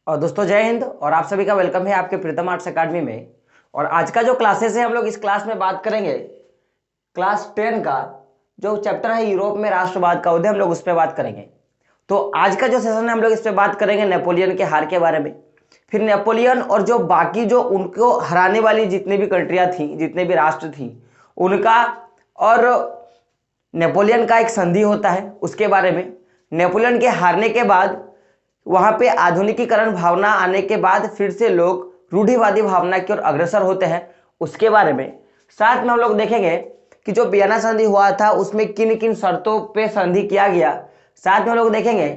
और दोस्तों जय हिंद और आप सभी का वेलकम है आपके प्रीतम आर्ट्स एकेडमी में। और आज का जो क्लासेस है हम लोग इस क्लास में बात करेंगे क्लास 10 का जो चैप्टर है यूरोप में राष्ट्रवाद का उदय, हम लोग उस पर बात करेंगे। तो आज का जो सेशन है हम लोग इस पर बात करेंगे नेपोलियन के हार के बारे में, फिर नेपोलियन और जो बाकी जो उनको हराने वाली जितनी भी कंट्रियां थी, जितने भी राष्ट्र थी उनका, और नेपोलियन का एक संधि होता है उसके बारे में। नेपोलियन के हारने के बाद वहां पे आधुनिकीकरण भावना आने के बाद फिर से लोग रूढ़िवादी भावना की ओर अग्रसर होते हैं, उसके बारे में। साथ में हम लोग देखेंगे कि जो वियना संधि हुआ था उसमें किन किन शर्तों पे संधि किया गया। साथ में हम लोग देखेंगे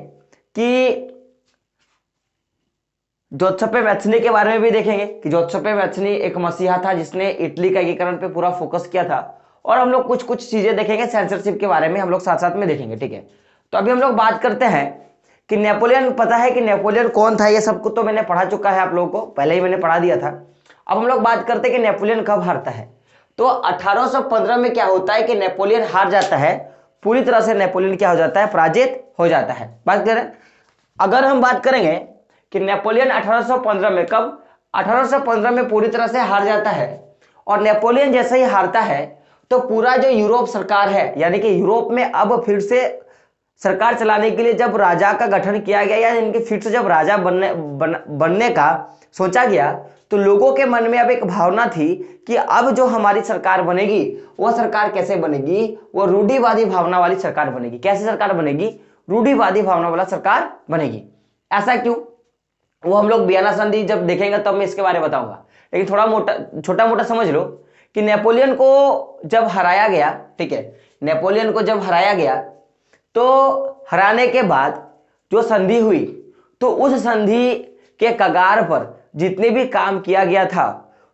कि जोसेप्पे मैत्सनी के बारे में भी देखेंगे कि जोसेप्पे मैत्सनी एक मसीहा था जिसने इटली का एकीकरण पे पूरा फोकस किया था। और हम लोग कुछ कुछ चीजें देखेंगे सेंसरशिप के बारे में, हम लोग साथ साथ में देखेंगे। ठीक है, तो अभी हम लोग बात करते हैं कि नेपोलियन, पता है कि नेपोलियन कौन था, ये सब कुछ तो मैंने पढ़ा चुका है आप लोगों को, पहले ही मैंने पढ़ा दिया था। अब हम लोग बात करते हैं कि नेपोलियन कब हारता है। तो 1815 में क्या होता है कि नेपोलियन हार जाता है, पूरी तरह से नेपोलियन क्या हो जाता है, पराजित हो जाता है। बात करें, अगर हम बात करेंगे कि नेपोलियन 1815 में, कब 1815 में पूरी तरह से हार जाता है। और नेपोलियन जैसे ही हारता है तो पूरा जो यूरोप सरकार है, यानी कि यूरोप में अब फिर से सरकार चलाने के लिए जब राजा का गठन किया गया, या इनके फिर से जब राजा बनने का सोचा गया, तो लोगों के मन में अब एक भावना थी कि अब जो हमारी सरकार बनेगी वह सरकार कैसे बनेगी, वो रूढ़िवादी भावना वाली सरकार बनेगी। कैसी सरकार बनेगी, रूढ़िवादी भावना वाला सरकार बनेगी। ऐसा क्यों, वो हम लोग वियना संधि जब देखेंगे तब मैं इसके बारे में बताऊंगा। लेकिन थोड़ा मोटा छोटा मोटा समझ लो कि नेपोलियन को जब हराया गया, ठीक है, नेपोलियन को जब हराया गया तो हराने के बाद जो संधि हुई, तो उस संधि के कगार पर जितने भी काम किया गया था,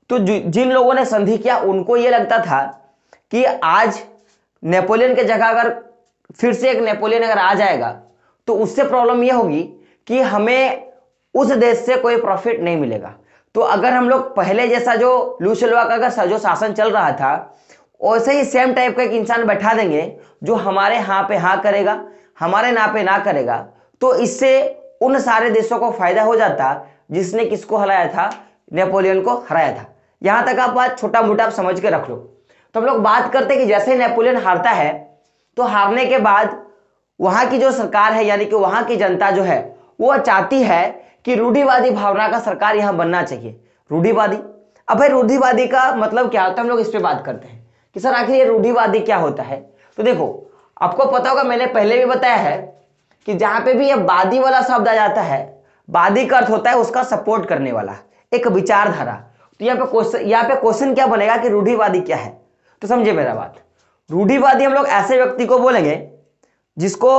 तो जिन लोगों ने संधि किया उनको यह लगता था कि आज नेपोलियन के जगह अगर फिर से एक नेपोलियन अगर आ जाएगा तो उससे प्रॉब्लम यह होगी कि हमें उस देश से कोई प्रॉफिट नहीं मिलेगा। तो अगर हम लोग पहले जैसा जो लूशलवा का अगर जो शासन चल रहा था वैसे ही सेम टाइप का एक इंसान बैठा देंगे जो हमारे हाँ पे हाँ करेगा, हमारे ना पे ना करेगा, तो इससे उन सारे देशों को फायदा हो जाता जिसने किसको हराया था, नेपोलियन को हराया था। यहां तक आप बात छोटा मोटा आप समझ के रख लो। तो हम लोग बात करते हैं कि जैसे नेपोलियन हारता है तो हारने के बाद वहां की जो सरकार है, यानी कि वहां की जनता जो है वो चाहती है कि रूढ़िवादी भावना का सरकार यहां बनना चाहिए। रूढ़िवादी, अब भाई रूढ़िवादी का मतलब क्या होता है, हम लोग इस पे बात करते हैं कि सर आखिर ये रूढ़िवादी क्या होता है। तो देखो, आपको पता होगा, मैंने पहले भी बताया है कि जहां पे भी ये वादी वाला शब्द आ जाता है, वादी का अर्थ होता है उसका सपोर्ट करने वाला, एक विचारधारा। तो यहाँ पे क्वेश्चन क्या बनेगा कि रूढ़िवादी क्या है। तो समझे मेरा बात, रूढ़िवादी हम लोग ऐसे व्यक्ति को बोलेंगे जिसको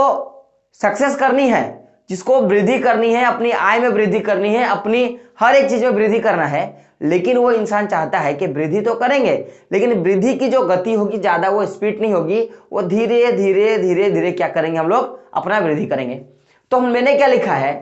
सक्सेस करनी है, जिसको वृद्धि करनी है, अपनी आय में वृद्धि करनी है, अपनी हर एक चीज में वृद्धि करना है, लेकिन वो इंसान चाहता है कि वृद्धि तो करेंगे लेकिन वृद्धि की जो गति होगी ज्यादा वो स्पीड नहीं होगी, वो धीरे धीरे धीरे धीरे क्या करेंगे हम लोग, अपना वृद्धि करेंगे। तो मैंने क्या लिखा है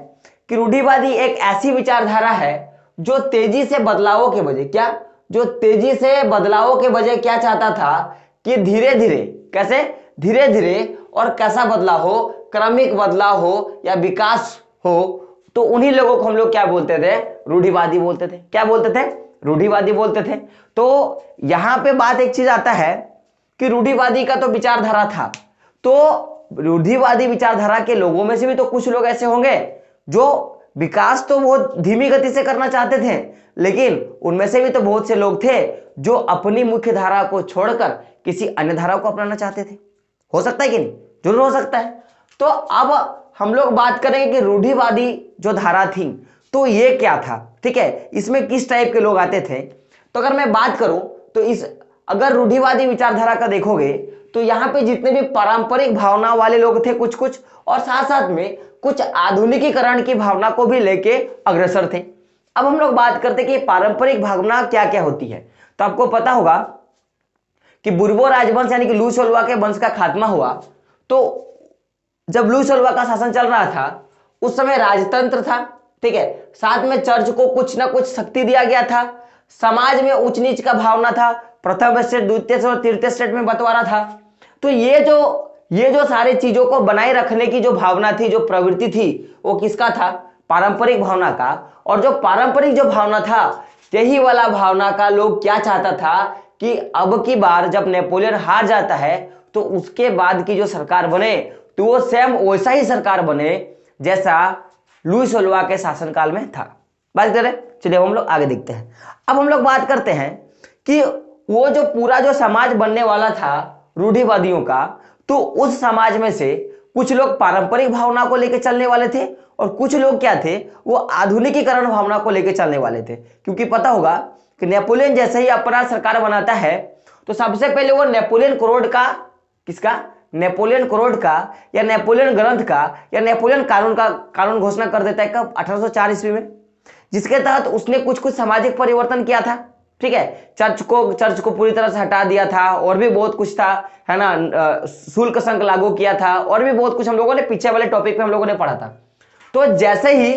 कि रूढ़िवादी एक ऐसी विचारधारा है जो तेजी से बदलावों के बजाय क्या, जो तेजी से बदलावों के बजाय क्या चाहता था कि धीरे धीरे, कैसे धीरे धीरे, और कैसा बदलाव हो, क्रमिक बदलाव हो या विकास हो। तो उन्हीं लोगों को हम लोग क्या बोलते थे, रूढ़िवादी बोलते थे। क्या बोलते थे, रूढ़िवादी बोलते थे। तो यहां पे बात एक चीज आता है कि रूढ़िवादी का तो विचारधारा था, तो रूढ़िवादी विचारधारा के लोगों में से भी तो कुछ लोग ऐसे होंगे जो विकास तो वो धीमी गति से करना चाहते थे, लेकिन उनमें से भी तो बहुत से लोग थे जो अपनी मुख्य धारा को छोड़कर किसी अन्य धारा को अपनाना चाहते थे। हो सकता है कि नहीं, जरूर हो सकता है। तो अब हम लोग बात करेंगे कि रूढ़िवादी जो धारा थी तो ये क्या था, ठीक है, इसमें किस टाइप के लोग आते थे। तो अगर मैं बात करूं तो इस, अगर रूढ़िवादी विचारधारा का देखोगे तो यहां पे जितने भी पारंपरिक भावना वाले लोग थे कुछ कुछ, और साथ साथ में कुछ आधुनिकीकरण की भावना को भी लेके अग्रसर थे। अब हम लोग बात करते कि पारंपरिक भावना क्या क्या होती है। तो आपको पता होगा कि बुर्बो राजवंश यानी कि लू सोलवा के वंश का खात्मा हुआ, तो जब लू सोलवा का शासन चल रहा था उस समय राजतंत्र था, ठीक है, साथ में चर्च को कुछ ना कुछ शक्ति दिया गया था, समाज में ऊंच नीच का भावना था, प्रथम स्टेट, द्वितीय स्टेट और तृतीय स्टेट में बंटवारा था। तो ये जो सारी चीजों को बनाए रखने की जो भावना थी, जो प्रवृत्ति थी, वो किसका था, पारंपरिक भावना का। और जो पारंपरिक जो भावना था, यही वाला भावना का लोग क्या चाहता था कि अब की बार जब नेपोलियन हार जाता है तो उसके बाद की जो सरकार बने तो वो सेम वैसा ही सरकार बने जैसा लुईस सोल्वा के शासनकाल में था। बात करें, चलिए हम लोग आगे देखते हैं। अब हम लोग बात करते हैं कि वो जो पूरा जो समाज बनने वाला था रूढ़िवादियों का, तो उस समाज में से कुछ लोग पारंपरिक भावना को लेकर चलने वाले थे और कुछ लोग क्या थे, वो आधुनिकीकरण भावना को लेकर चलने वाले थे। क्योंकि पता होगा कि नेपोलियन जैसे ही अपना सरकार बनाता है तो सबसे पहले वो नेपोलियन कोड का, किसका, नेपोलियन कोड का या नेपोलियन ग्रंथ का या नेपोलियन कानून घोषणा कर देता है कब, 1804 ईस्वी में, जिसके तहत उसने कुछ कुछ सामाजिक परिवर्तन किया था। ठीक है, चर्च को पूरी तरह से हटा दिया था और भी बहुत कुछ था, है ना, शुल्क संघ लागू किया था और भी बहुत कुछ हम लोगों ने पीछे वाले टॉपिक पे हम लोगों ने पढ़ा था। तो जैसे ही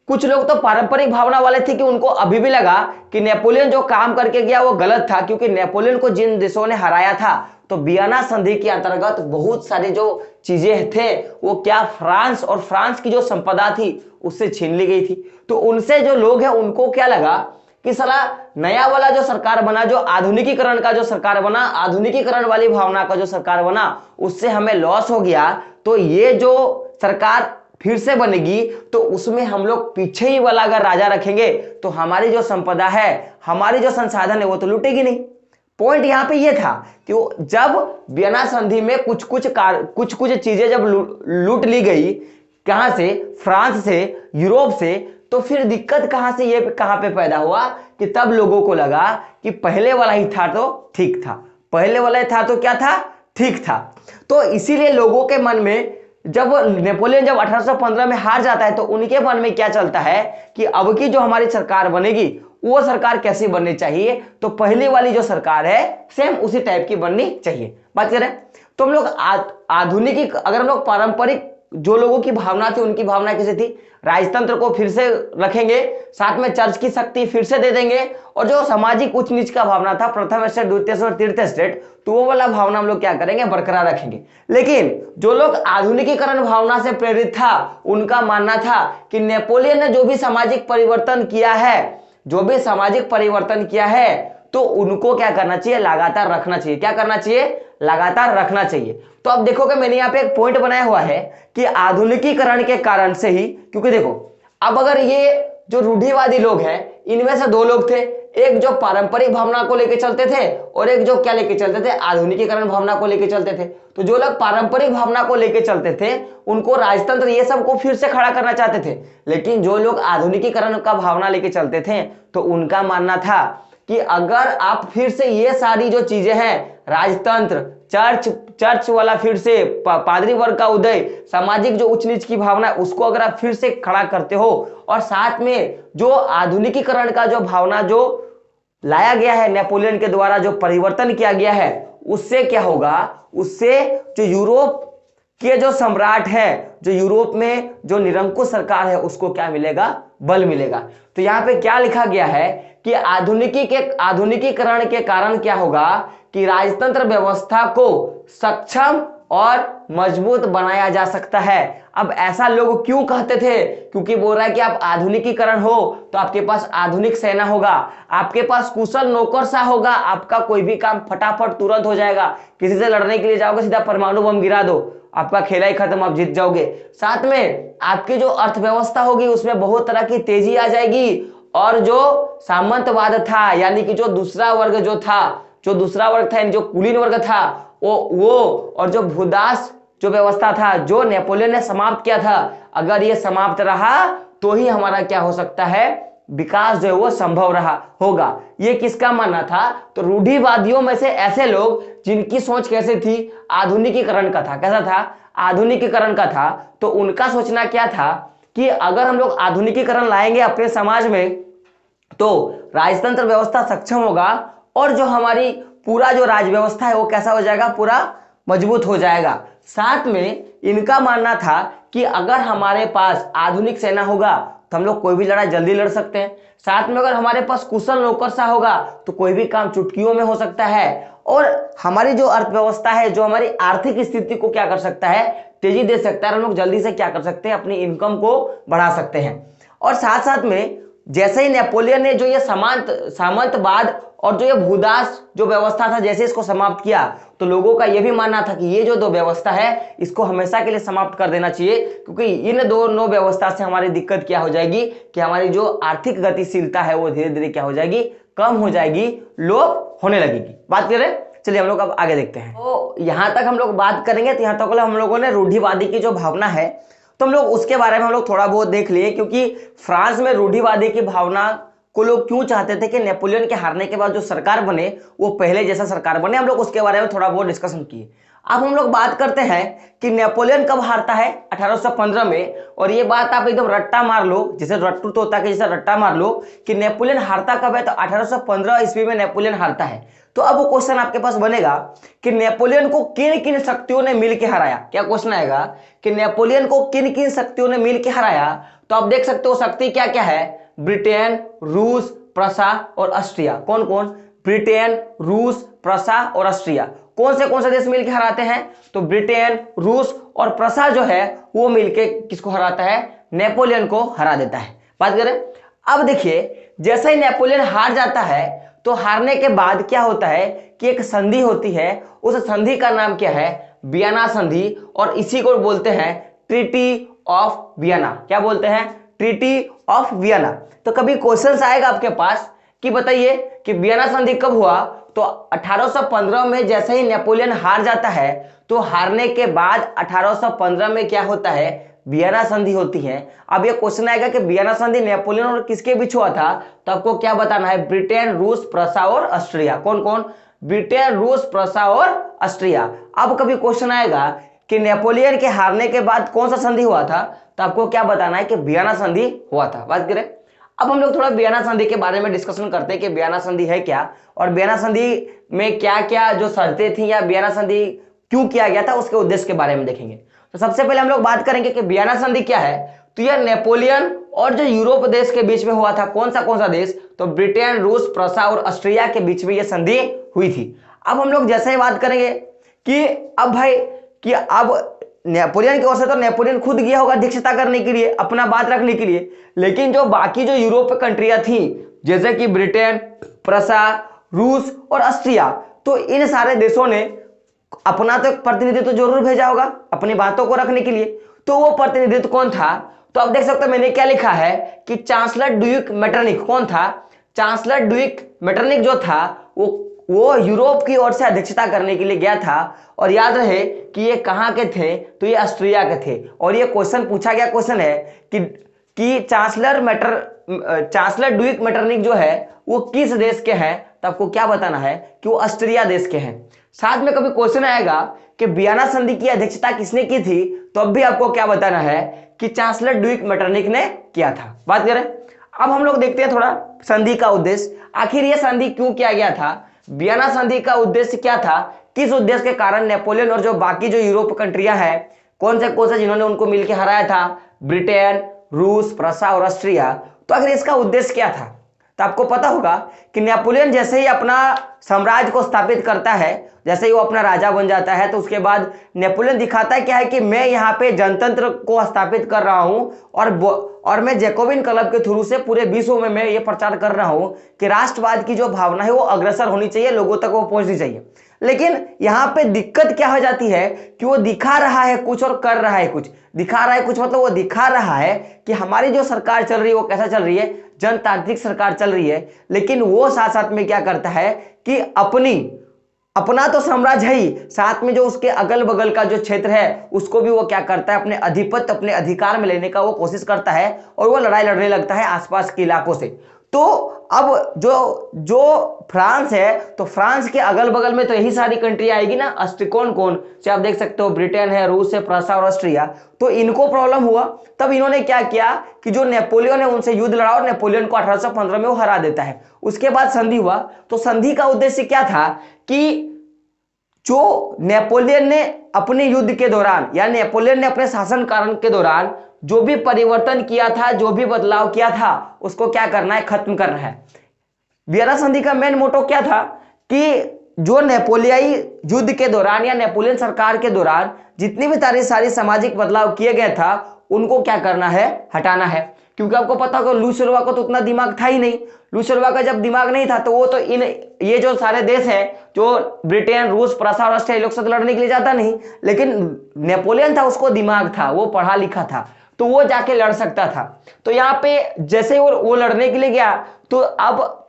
कुछ लोग तो पारंपरिक भावना वाले थे कि उनको अभी भी लगा कि नेपोलियन जो काम करके गया वो गलत था, क्योंकि नेपोलियन को जिन देशों ने हराया था तो वियना संधि के अंतर्गत बहुत सारी जो चीजें थे वो क्या, फ्रांस और फ्रांस की जो संपदा थी उससे छीन ली गई थी। तो उनसे जो लोग हैं उनको क्या लगा कि साला नया वाला जो सरकार बना, जो आधुनिकीकरण का जो सरकार बना, आधुनिकीकरण वाली भावना का जो सरकार बना, उससे हमें लॉस हो गया। तो ये जो सरकार फिर से बनेगी तो उसमें हम लोग पीछे ही वाला अगर राजा रखेंगे तो हमारी जो संपदा है, हमारी जो संसाधन है वो तो लूटेगी नहीं। पॉइंट यहां पे ये था कि जब वियना संधि में कुछ कुछ चीजें जब लूट ली गई, कहां से, फ्रांस से, यूरोप से, तो फिर दिक्कत कहां पे पैदा हुआ कि तब लोगों को लगा कि पहले वाला ही था तो ठीक था, पहले वाला ही था तो क्या था, ठीक था। तो इसीलिए लोगों के मन में जब नेपोलियन जब 1815 में हार जाता है तो उनके मन में क्या चलता है कि अब की जो हमारी सरकार बनेगी वो सरकार कैसी बननी चाहिए, तो पहली वाली जो सरकार है सेम उसी टाइप की बननी चाहिए। बात करें तो हम लोग आधुनिक, अगर हम लोग पारंपरिक जो लोगों की भावना थी उनकी भावना कैसी थी, राजतंत्र को फिर से रखेंगे, साथ में चर्च की शक्ति फिर से दे देंगे, और जो सामाजिक उच्च नीच का भावना था, प्रथम स्टेट, द्वितीय और तृतीय स्टेट, तो वो वाला भावना हम लोग क्या करेंगे, बरकरार रखेंगे। लेकिन जो लोग आधुनिकीकरण भावना से प्रेरित था उनका मानना था कि नेपोलियन ने जो भी सामाजिक परिवर्तन किया है, जो भी सामाजिक परिवर्तन किया है, तो उनको क्या करना चाहिए, लगातार रखना चाहिए। क्या करना चाहिए, लगातार रखना चाहिए। तो अब देखोगे मैंने यहाँ पे एक पॉइंट बनाया हुआ है कि आधुनिकीकरण के कारण से ही, क्योंकि देखो अब अगर ये जो रूढ़िवादी लोग हैं इनमें से दो लोग थे, एक जो पारंपरिक भावना को लेकर चलते थे और एक जो क्या लेके चलते थे, आधुनिकीकरण भावना को लेकर चलते थे। तो जो लोग पारंपरिक भावना को लेकर चलते थे उनको राजतंत्र ये सब को फिर से खड़ा करना चाहते थे, लेकिन जो लोग आधुनिकीकरण का भावना लेके चलते थे तो उनका मानना था कि अगर आप फिर से ये सारी जो चीजें हैं, राजतंत्र, चर्च वाला फिर से पादरी वर्ग का उदय, सामाजिक जो उच्च नीच की भावना है उसको अगर आप फिर से खड़ा करते हो और साथ में जो आधुनिकीकरण का जो भावना जो लाया गया है नेपोलियन के द्वारा, जो परिवर्तन किया गया है, उससे क्या होगा, उससे जो यूरोप के जो सम्राट है, जो यूरोप में जो निरंकुश सरकार है उसको क्या मिलेगा, बल मिलेगा। तो यहां पे क्या लिखा गया है कि आधुनिकीकरण के कारण क्या होगा कि राजतंत्र व्यवस्था को सक्षम और मजबूत बनाया जा सकता है। अब ऐसा लोग क्यों कहते थे, क्योंकि बोल रहा है कि आप आधुनिकीकरण हो तो आपके पास आधुनिक सेना होगा, आपके पास कुशल नौकरशाह होगा, आपका कोई भी काम फटाफट तुरंत हो जाएगा। किसी से लड़ने के लिए जाओगे सीधा परमाणु बम गिरा दो, आपका खेला ही खत्म, आप जीत जाओगे। साथ में आपकी जो अर्थव्यवस्था होगी उसमें बहुत तरह की तेजी आ जाएगी, और जो सामंतवाद था यानी कि जो दूसरा वर्ग था, जो कुलीन वर्ग था वो और जो भूदास जो व्यवस्था था जो नेपोलियन ने समाप्त किया था, अगर ये समाप्त रहा तो ही हमारा क्या हो सकता है, विकास जो है वो संभव होगा। ये किसका मानना था, तो रूढ़िवादियों में से ऐसे लोग जिनकी सोच कैसे थी, आधुनिकीकरण का था। कैसा था, आधुनिकीकरण का था। तो उनका सोचना क्या था कि अगर हम लोग आधुनिकीकरण लाएंगे अपने समाज में तो राजतंत्र व्यवस्था सक्षम होगा और जो हमारी पूरा जो राज व्यवस्था है वो कैसा हो जाएगा, पूरा मजबूत हो जाएगा। साथ में इनका मानना था कि अगर हमारे पास आधुनिक सेना होगा तो हम लोग कोई भी लड़ाई जल्दी लड़ सकते हैं। साथ में अगर हमारे पास कुशल नौकरशाह होगा तो कोई भी काम चुटकियों में हो सकता है, और हमारी जो अर्थव्यवस्था है, जो हमारी आर्थिक स्थिति को क्या कर सकता है, तेजी दे सकता है। हम लोग जल्दी से क्या कर सकते हैं, अपनी इनकम को बढ़ा सकते हैं। और साथ साथ में जैसे ही नेपोलियन ने जो ये सामंतवाद और जो ये भूदास जो व्यवस्था था जैसे इसको समाप्त किया, तो लोगों का ये भी मानना था कि ये जो दो व्यवस्था है इसको हमेशा के लिए समाप्त कर देना चाहिए, क्योंकि इन दोनों व्यवस्था से हमारी दिक्कत क्या हो जाएगी कि हमारी जो आर्थिक गतिशीलता है वो धीरे धीरे क्या हो जाएगी, कम हो जाएगी, लोप होने लगेगी। बात करें, चलिए हम लोग अब आगे देखते हैं। तो यहां तक हम लोग बात करेंगे, तो यहां तक हम लोगों ने रूढ़िवादी की जो भावना है तो हम लोग उसके बारे में हम लोग थोड़ा बहुत देख लिए, क्योंकि फ्रांस में रूढ़िवादी की भावना को लोग क्यों चाहते थे कि नेपोलियन के हारने के बाद जो सरकार बने वो पहले जैसा सरकार बने, हम लोग उसके बारे में थोड़ा बहुत डिस्कशन किए। अब हम लोग बात करते हैं कि नेपोलियन कब हारता है, 1815 में। और ये बात आप एकदम रट्टा मार लो, जैसे रट्टू तोता के जैसा रट्टा मार लो कि नेपोलियन हारता कब है, तो 1815 ईस्वी में नेपोलियन हारता है। तो अब वो क्वेश्चन आपके पास बनेगा कि नेपोलियन को किन किन शक्तियों ने मिलकर हराया। क्या क्वेश्चन आएगा कि नेपोलियन को किन किन शक्तियों ने मिलकर हराया, तो आप देख सकते हो शक्ति क्या क्या है, ब्रिटेन, रूस, प्रसा और ऑस्ट्रिया। कौन कौन, ब्रिटेन, रूस, प्रसा और ऑस्ट्रिया। कौन से देश मिलकर हराते हैं, तो ब्रिटेन, रूस और प्रसा जो है वो मिलकर किसको हराता है, नेपोलियन को हरा देता है। बात करें, अब देखिए जैसे ही नेपोलियन हार जाता है तो हारने के बाद क्या होता है कि एक संधि होती है, उस संधि का नाम क्या है, वियना संधि, और इसी को बोलते हैं ट्रीटी ऑफ वियना। क्या बोलते हैं, ट्रीटी ऑफ वियना। तो कभी क्वेश्चन आएगा आपके पास कि बताइए कि वियना संधि कब हुआ, तो 1815 में जैसे ही नेपोलियन हार जाता है तो हारने के बाद 1815 में क्या होता है, वियना संधि होती है। अब ये क्वेश्चन आएगा कि वियना संधि नेपोलियन और किसके बीच हुआ था, तो आपको क्या बताना है, ब्रिटेन, रूस, प्रसा और ऑस्ट्रिया। कौन कौन, ब्रिटेन, रूस, प्रसा और ऑस्ट्रिया। अब कभी क्वेश्चन आएगा कि नेपोलियन के हारने के बाद कौन सा संधि हुआ था, तो आपको क्या बताना है कि वियना संधि हुआ था। बात करें, अब हम लोग थोड़ा वियना संधि के बारे में डिस्कशन करते हैं कि वियना संधि है क्या और वियना संधि में क्या क्या जो शर्तें थी या वियना संधि क्यों किया गया था उसके उद्देश्य के बारे में देखेंगे। तो सबसे पहले हम लोग बात करेंगे कि वियना संधि क्या है। तो यह नेपोलियन और जो यूरोप देश के बीच में हुआ था। कौन सा देश, तो ब्रिटेन, रूस, प्रसा और ऑस्ट्रिया के बीच में यह संधि हुई थी। अब हम लोग जैसे ही बात करेंगे कि अब भाई कि अब नेपोलियन की ओर से तो नेपोलियन खुद गया होगा अध्यक्षता करने के लिए, अपना बात रखने के लिए, लेकिन जो बाकी जो यूरोप कंट्रियां थी जैसे कि ब्रिटेन, प्रसा, रूस और ऑस्ट्रिया, तो इन सारे देशों ने अपना तो प्रतिनिधित्व जरूर भेजा होगा अपनी बातों को रखने के लिए। तो वो प्रतिनिधित्व कौन था, तो आप देख सकते हो मैंने क्या लिखा है कि चांसलर ड्यूक मेटरनिक। कौन था, चांसलर ड्यूक मेटरनिक जो था वो यूरोप की ओर से अध्यक्षता करने के लिए गया था। और याद रहे कि ये कहां के थे, तो ये ऑस्ट्रिया के थे। और ये क्वेश्चन पूछा गया क्वेश्चन है कि चांसलर ड्यूक मेटरनिक जो है वो किस देश के हैं, तो आपको क्या बताना है कि वो ऑस्ट्रिया देश के हैं। साथ में कभी क्वेश्चन आएगा कि वियना संधि की अध्यक्षता किसने की थी, तो अब भी आपको क्या बताना है कि चांसलर ड्यूक मेटरनिक ने किया था। बात करें, अब हम लोग देखते हैं थोड़ा संधि का उद्देश्य, आखिर यह संधि क्यों किया गया था, वियना संधि का उद्देश्य क्या था, किस उद्देश्य के कारण नेपोलियन और जो बाकी जो यूरोप कंट्रियां हैं कौन से जिन्होंने उनको मिलकर हराया था, ब्रिटेन, रूस, प्रसा और ऑस्ट्रिया, तो आखिर इसका उद्देश्य क्या था। तो आपको पता होगा कि नेपोलियन जैसे ही अपना साम्राज्य को स्थापित करता है, जैसे ही वो अपना राजा बन जाता है, तो उसके बाद नेपोलियन दिखाता है क्या है कि मैं यहाँ पे जनतंत्र को स्थापित कर रहा हूँ और मैं जैकोबिन क्लब के थ्रू से पूरे विश्व में मैं ये प्रचार कर रहा हूँ कि राष्ट्रवाद की जो भावना है वो अग्रसर होनी चाहिए, लोगों तक वो पहुंचनी चाहिए। लेकिन यहाँ पे दिक्कत क्या हो जाती है कि वो दिखा रहा है कुछ और कर रहा है कुछ। दिखा रहा है कुछ मतलब वो दिखा रहा है कि हमारी जो सरकार चल रही है वो कैसा चल रही है, जनतांत्रिक सरकार चल रही है, लेकिन वो साथ साथ में क्या करता है कि अपना तो साम्राज्य है ही, साथ में जो उसके अगल बगल का जो क्षेत्र है उसको भी वो क्या करता है, अपने आधिपत्य अपने अधिकार में लेने का वो कोशिश करता है और वो लड़ाई लड़ने लगता है आसपास के इलाकों से। तो अब जो फ्रांस है, तो फ्रांस के अगल बगल में तो यही सारी कंट्री आएगी ना, कौन चाहे आप देख सकते हो ब्रिटेन है, रूस है, प्रसा और ऑस्ट्रिया। तो इनको प्रॉब्लम हुआ, तब इन्होंने क्या किया कि जो नेपोलियन है उनसे युद्ध लड़ा और नेपोलियन को 1815 में वो हरा देता है। उसके बाद संधि हुआ। तो संधि का उद्देश्य क्या था कि जो नेपोलियन ने अपने युद्ध के दौरान या नेपोलियन ने अपने शासन काल के दौरान जो भी परिवर्तन किया था, जो भी बदलाव किया था, उसको क्या करना है, खत्म करना है। वियना संधि का मेन मोटो क्या था कि जो नेपोलियाई युद्ध के दौरान या नेपोलियन सरकार के दौरान जितनी भी सारी सामाजिक बदलाव किए गए था उनको क्या करना है, हटाना है। क्योंकि आपको पता होगा लुई सेल्वा को तो उतना दिमाग था ही नहीं। लुई सेल्वा का जब दिमाग नहीं था तो वो तो ये जो सारे देश हैं, जो ब्रिटेन, रूस, प्रसा और ऑस्ट्रिया, लोग साथ लड़ने के लिए जाता नहीं। लेकिन नेपोलियन था, उसको दिमाग था, वो पढ़ा लिखा था, तो वो जाके लड़ सकता था। तो यहाँ पे जैसे वो लड़ने के लिए गया, तो अब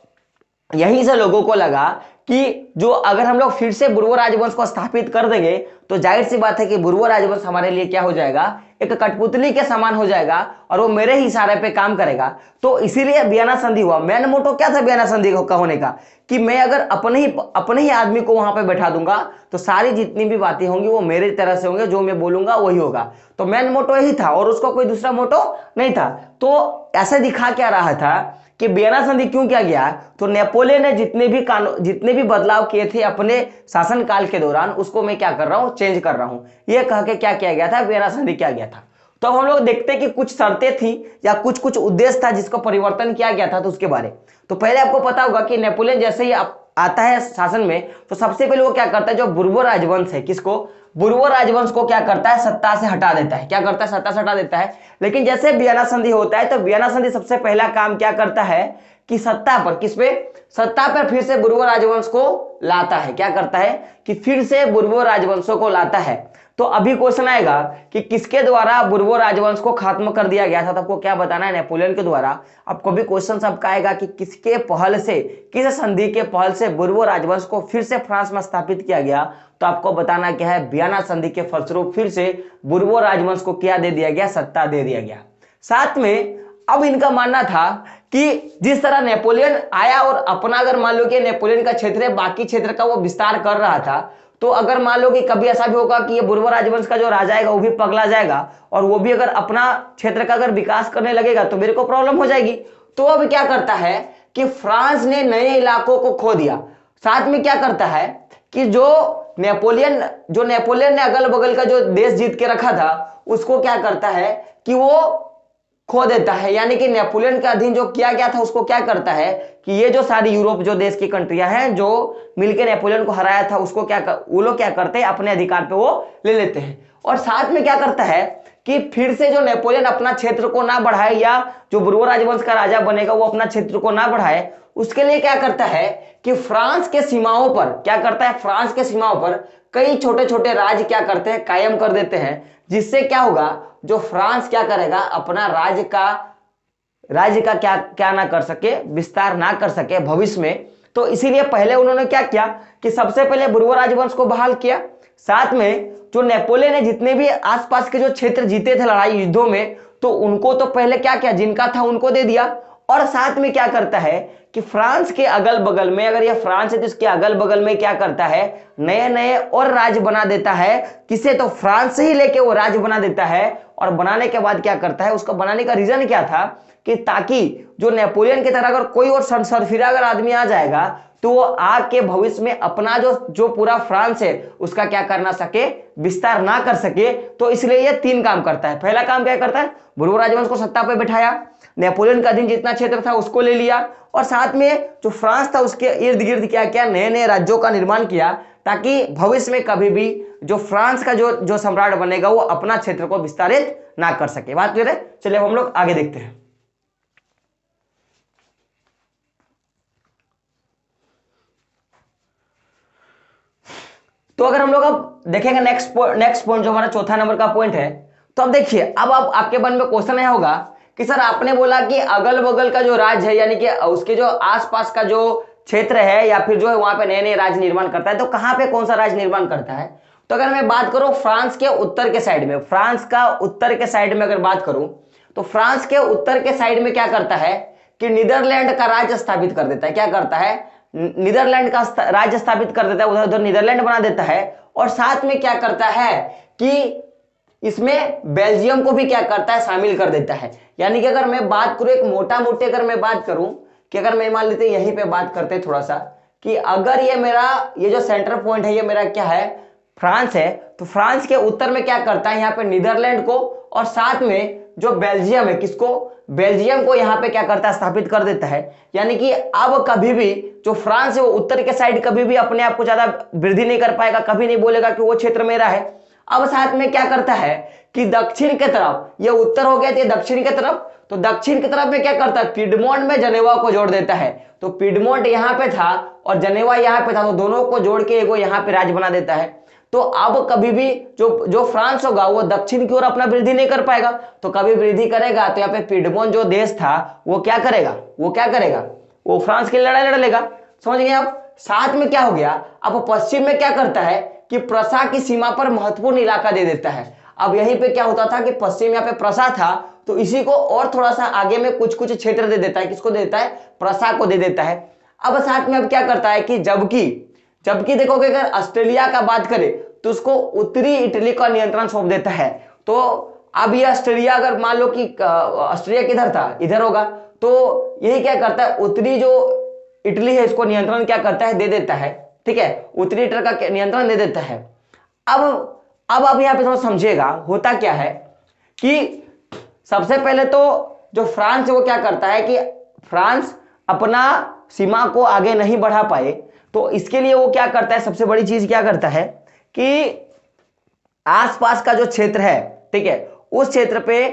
यहीं से लोगों को लगा कि जो अगर हम लोग फिर से बुर्बो राजवंश को स्थापित कर देंगे तो जाहिर सी बात है कि बुर्बो राजवंश हमारे लिए क्या हो जाएगा, एक कठपुतली के समान हो जाएगा और वो मेरे ही इशारे पे काम करेगा। तो इसीलिए वियना संधि हुआ। मेन मोटो क्या था वियना संधि का होने का, कि मैं अगर अपने ही आदमी को वहां पे बैठा दूंगा तो सारी जितनी भी बातें होंगी वो मेरी तरह से होंगे, जो मैं बोलूंगा वही होगा। तो मेन मोटो यही था और उसका कोई दूसरा मोटो नहीं था। तो ऐसे दिखा क्या रहा था कि वियना संधि क्यों किया गया, तो नेपोलियन ने जितने भी बदलाव किए थे अपने शासनकाल के दौरान, उसको मैं क्या कर रहा हूं, चेंज कर रहा हूं। यह कह के क्या किया गया था, वियना संधि किया गया था। तो अब हम लोग देखते हैं कि कुछ शर्तें थी या कुछ कुछ उद्देश्य था जिसको परिवर्तन किया गया था, तो उसके बारे। तो पहले आपको पता होगा कि नेपोलियन जैसे ही आता है शासन में, तो सबसे पहले वो क्या करता है, जो बुर्बो राजवंश है, किसको, बुर्बो राजवंश को क्या करता है, सत्ता से हटा देता है। क्या करता है, सत्ता से हटा देता है। लेकिन जैसे वियना संधि होता है तो वियना संधि सबसे पहला काम क्या करता है कि सत्ता पर, किस पे, सत्ता पर फिर से बुर्बो राजवंश को लाता है। क्या करता है कि फिर से बुर्बो राजवंशों को लाता है। तो अभी क्वेश्चन आएगा कि किसके द्वारा बुर्बो राजवंश को खत्म कर दिया गया था, तो आपको क्या बताना है, नेपोलियन के द्वारा। आपको भी क्वेश्चन सबका आएगा कि किसके पहल से, किस संधि के पहल से बुर्बो राजवंश को फिर से फ्रांस में स्थापित किया गया, तो आपको बताना क्या है, वियना संधि के फलस्वरूप फिर से बुर्बो राजवंश को क्या दे दिया गया, सत्ता दे दिया गया। साथ में अब इनका मानना था कि जिस तरह नेपोलियन आया और अपना, अगर मान लो कि नेपोलियन का क्षेत्र है, बाकी क्षेत्र का वो विस्तार कर रहा था, तो अगर मान लो कि कभी ऐसा भी होगा कि ये बुर्बो राजवंश का जो राजा आएगा वो भी पगला जाएगा और वो भी अगर अपना क्षेत्र का अगर विकास करने लगेगा तो मेरे को प्रॉब्लम हो जाएगी। तो अब क्या करता है कि फ्रांस ने नए इलाकों को खो दिया। साथ में क्या करता है कि जो नेपोलियन ने अगल बगल का जो देश जीत के रखा था, उसको क्या करता है कि वो खो देता है। यानी कि नेपोलियन के अधीन जो किया गया था उसको क्या करता है कि ये जो सारी यूरोप जो देश की कंट्रियां हैं जो मिलकर नेपोलियन को हराया था, उसको वो लोग क्या करते हैं, अपने अधिकार पे वो ले लेते हैं। और साथ में क्या करता है कि फिर से जो नेपोलियन अपना क्षेत्र को ना बढ़ाए, या जो बुर्बो राजवंश का राजा बनेगा वो अपना क्षेत्र को ना बढ़ाए, उसके लिए क्या करता है कि फ्रांस के सीमाओं पर क्या करता है, फ्रांस के सीमाओं पर कई छोटे छोटे राज्य क्या करते हैं, कायम कर देते हैं। जिससे क्या होगा, जो फ्रांस क्या करेगा, अपना राज्य का क्या ना कर सके, विस्तार ना कर सके भविष्य में। तो इसीलिए पहले उन्होंने क्या किया कि सबसे पहले बुर्बो राजवंश को बहाल किया। साथ में जो नेपोलियन ने जितने भी आसपास के जो क्षेत्र जीते थे लड़ाई युद्धों में, तो उनको तो पहले क्या किया, जिनका था उनको दे दिया। और साथ में क्या करता है कि फ्रांस के अगल बगल में, अगर यह फ्रांस है तो इसके अगल बगल में क्या करता है, नए नए और राज्य बना देता है। किसे, तो फ्रांस से ही लेके वो राज्य बना देता है। और बनाने के बाद क्या करता है, उसका बनाने का रीजन क्या था कि ताकि जो नेपोलियन की तरह अगर कोई और सरफिरा अगर आदमी आ जाएगा तो वो आके भविष्य में अपना जो पूरा फ्रांस है उसका क्या करना सके, विस्तार ना कर सके। तो इसलिए ये 3 काम करता है। पहला काम क्या करता है, बुर्बो राजवंश को सत्ता पर बैठाया, नेपोलियन का अधीन जितना क्षेत्र था उसको ले लिया, और साथ में जो फ्रांस था उसके इर्द गिर्द क्या किया, नए नए राज्यों का निर्माण किया, ताकि भविष्य में कभी भी जो फ्रांस का जो सम्राट बनेगा वो अपना क्षेत्र को विस्तारित ना कर सके। बात क्लियर है। चलिए हम लोग आगे देखते हैं। तो अगर हम लोग अब देखेंगे नेक्स्ट पॉइंट जो हमारा चौथा नंबर का पॉइंट है, तो अब देखिए, अब आपके मन में क्वेश्चन यह होगा कि सर आपने बोला कि अगल बगल का जो राज्य है, यानी कि उसके जो आसपास का जो क्षेत्र है या फिर जो है वहां पे नए नए राज्य निर्माण करता है, तो कहां पे कौन सा राज्य निर्माण करता है। तो अगर मैं बात करूं फ्रांस के उत्तर के साइड में, फ्रांस का उत्तर के साइड में अगर बात करूं, तो फ्रांस के उत्तर के साइड में क्या करता है कि नीदरलैंड का राज्य स्थापित कर देता है। क्या करता है, नीदरलैंड का राज्य स्थापित कर देता है, उधर उधर नीदरलैंड बना देता है। और साथ में क्या करता है कि इसमें बेल्जियम को भी क्या करता है, शामिल कर देता है। यानी कि अगर मैं बात करूं एक मोटा मोटी, अगर मैं बात करूं कि अगर मैं मान लेते यहीं पे बात करते हैं थोड़ा सा, कि अगर ये जो सेंटर पॉइंट है ये मेरा क्या है, फ्रांस है, तो फ्रांस के उत्तर में क्या करता है यहाँ पे नीदरलैंड को, और साथ में जो बेल्जियम है, किसको, बेल्जियम को यहाँ पे क्या करता है, स्थापित कर देता है। यानी कि अब कभी भी जो फ्रांस है वो उत्तर के साइड कभी भी अपने आप को ज्यादा वृद्धि नहीं कर पाएगा, कभी नहीं बोलेगा कि वो क्षेत्र मेरा है। अब साथ में क्या करता है कि दक्षिण की तरफ, ये उत्तर हो गया, ये दक्षिण की तरफ, तो दक्षिण की तरफ में क्या करता है, पिडमोंट में जनेवा को जोड़ देता है। तो पिडमोंट यहाँ पे था और जनेवा यहाँ पे था, तो दोनों को जोड़ के एगो यहाँ पे राज्य बना देता है। तो अब कभी भी जो फ्रांस होगा वो दक्षिण की ओर अपना वृद्धि नहीं कर पाएगा, तो कभी वृद्धि करेगा तो यहाँ पे पिडमोंट जो देश था वो क्या करेगा, वो फ्रांस की लड़ाई लड़ लेगा। समझ गए आप। साथ में क्या हो गया, अब पश्चिम में क्या करता है कि प्रसा की सीमा पर महत्वपूर्ण इलाका दे देता है। अब यहीं पे क्या होता था कि पश्चिम यहाँ पे प्रसा था, तो इसी को और थोड़ा सा आगे में कुछ कुछ क्षेत्र दे देता है। किसको दे देता है, प्रसा को दे देता है। अब साथ में अब क्या करता है कि जबकि देखोगे अगर ऑस्ट्रेलिया का बात करें तो उसको उत्तरी इटली का नियंत्रण सौंप देता है। तो अब ये ऑस्ट्रेलिया, अगर मान लो कि ऑस्ट्रेलिया किधर था, इधर होगा, तो यही क्या करता है, उत्तरी जो इटली है इसको नियंत्रण क्या करता है, दे देता है। ठीक है, उत्तरी इटली का नियंत्रण दे देता है। अब आप यहाँ पे थोड़ा समझिएगा होता क्या है कि सबसे पहले तो जो फ्रांस है वो क्या करता है कि फ्रांस अपना सीमा को आगे नहीं बढ़ा पाए, तो इसके लिए वो क्या करता है, सबसे बड़ी चीज क्या करता है कि आसपास का जो क्षेत्र है, ठीक है, उस क्षेत्र पे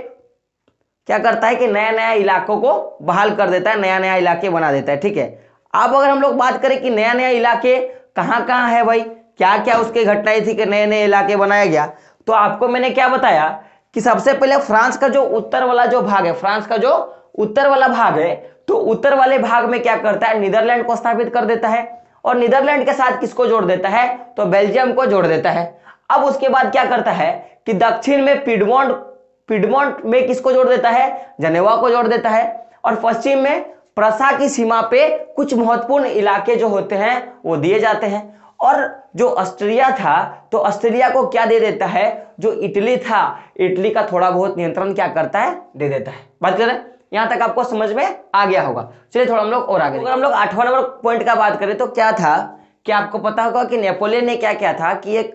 क्या करता है कि नया नया इलाकों को बहाल कर देता है, नया नया इलाके बना देता है। ठीक है, अब अगर हम लोग बात करें कि नया नया इलाके कहाँ कहाँ है भाई, क्या क्या उसकी घटनाएं थी कि नए नए इलाके बनाया गया, तो आपको मैंने क्या बताया कि सबसे पहले फ्रांस का जो उत्तर वाला जो भाग है, फ्रांस का जो उत्तर वाला भाग है, तो उत्तर वाले भाग में क्या करता है, नीदरलैंड को स्थापित कर देता है। और नीदरलैंड के साथ किसको जोड़ देता है, तो बेल्जियम को जोड़ देता है। अब उसके बाद क्या करता है कि दक्षिण में पिडमोंट में किसको जोड़ देता है, जनेवा को जोड़ देता है। और पश्चिम में प्रसा की सीमा पे कुछ महत्वपूर्ण इलाके जो होते हैं वो दिए जाते हैं। और जो ऑस्ट्रिया था, तो ऑस्ट्रेलिया को क्या दे देता है, जो इटली था, इटली का थोड़ा बहुत नियंत्रण क्या करता है, दे देता है। बात करें, यहां तक आपको समझ में आ गया होगा। चलिए थोड़ा हम लोग और आगे, अगर हम लोग 8वां नंबर पॉइंट का बात करें तो क्या था कि आपको पता होगा कि नेपोलियन ने क्या किया था कि एक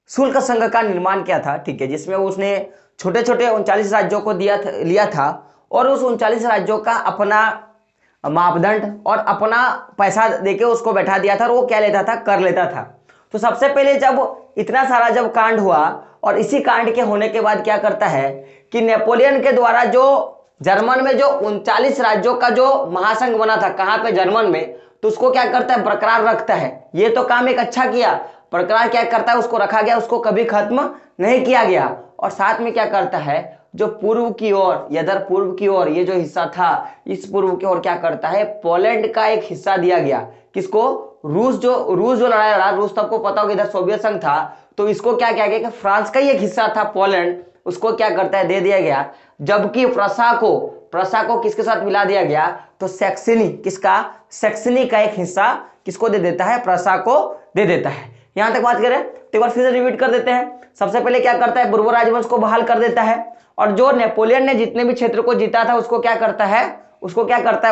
शुल्क संघ का निर्माण किया था। ठीक है, जिसमें उसने छोटे छोटे 39 राज्यों को लिया था और उस 39 राज्यों का अपना मापदंड और अपना पैसा देके उसको बैठा दिया था और वो क्या लेता था, कर लेता था। तो सबसे पहले जब इतना सारा जब कांड हुआ और इसी कांड के होने के बाद क्या करता है कि नेपोलियन के द्वारा जो जर्मन में जो 39 राज्यों का जो महासंघ बना था, कहाँ पे, जर्मन में, तो उसको क्या करता है, बरकरार रखता है। ये तो काम एक अच्छा किया, बरकरार क्या करता है, उसको रखा गया, उसको कभी खत्म नहीं किया गया। और साथ में क्या करता है, जो पूर्व की ओर, इधर पूर्व की ओर ये जो हिस्सा था, इस पूर्व की ओर क्या करता है, पोलैंड का एक हिस्सा दिया गया। किसको, रूस जो लड़ाई लड़ा, रूस तो आपको पता होगा इधर सोवियत संघ था, तो इसको क्या किया गया कि फ्रांस का ही एक हिस्सा था पोलैंड, उसको क्या करता है, दे दिया गया। जबकि प्रसा को किसके साथ मिला दिया गया, तो सैक्सनी का एक हिस्सा किसको दे देता है, प्रसा को दे देता है। यहां तक बात करें तो एक बार फिर से रिपीट कर देते हैं। सबसे पहले क्या करता है, बूर्बो राजवंश को बहाल कर देता है। और जो नेपोलियन ने जितने भी क्षेत्र को जीता था उसको क्या करता है,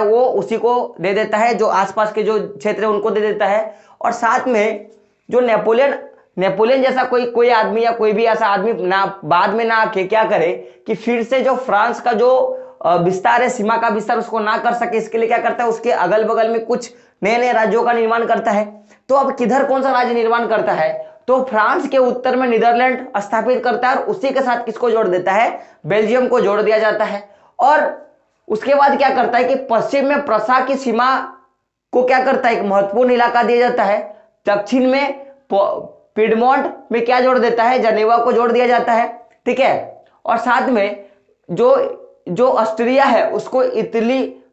वो उसी को दे देता है, जो आसपास के जो क्षेत्र है उनको दे देता है। और साथ में जो नेपोलियन जैसा कोई आदमी या कोई भी ऐसा आदमी ना बाद में ना आके क्या करे कि फिर से जो फ्रांस का जो विस्तार है, सीमा का विस्तार, उसको ना कर सके, इसके लिए क्या करता है, उसके अगल बगल में कुछ नए नए राज्यों का निर्माण करता है। तो अब किधर कौन सा राज्य निर्माण करता है, तो फ्रांस के उत्तर में नीदरलैंड स्थापित करता है और उसी के साथ किसको जोड़ देता है, बेल्जियम को जोड़ दिया जाता है। और उसके बाद क्या करता है कि पश्चिम में प्रसा की सीमा को क्या करता है, एक महत्वपूर्ण इलाका दिया जाता है। दक्षिण में पिडमोंट में क्या जोड़ देता है, जनेवा को जोड़ दिया जाता है। ठीक है, और साथ में जो ऑस्ट्रिया है उसको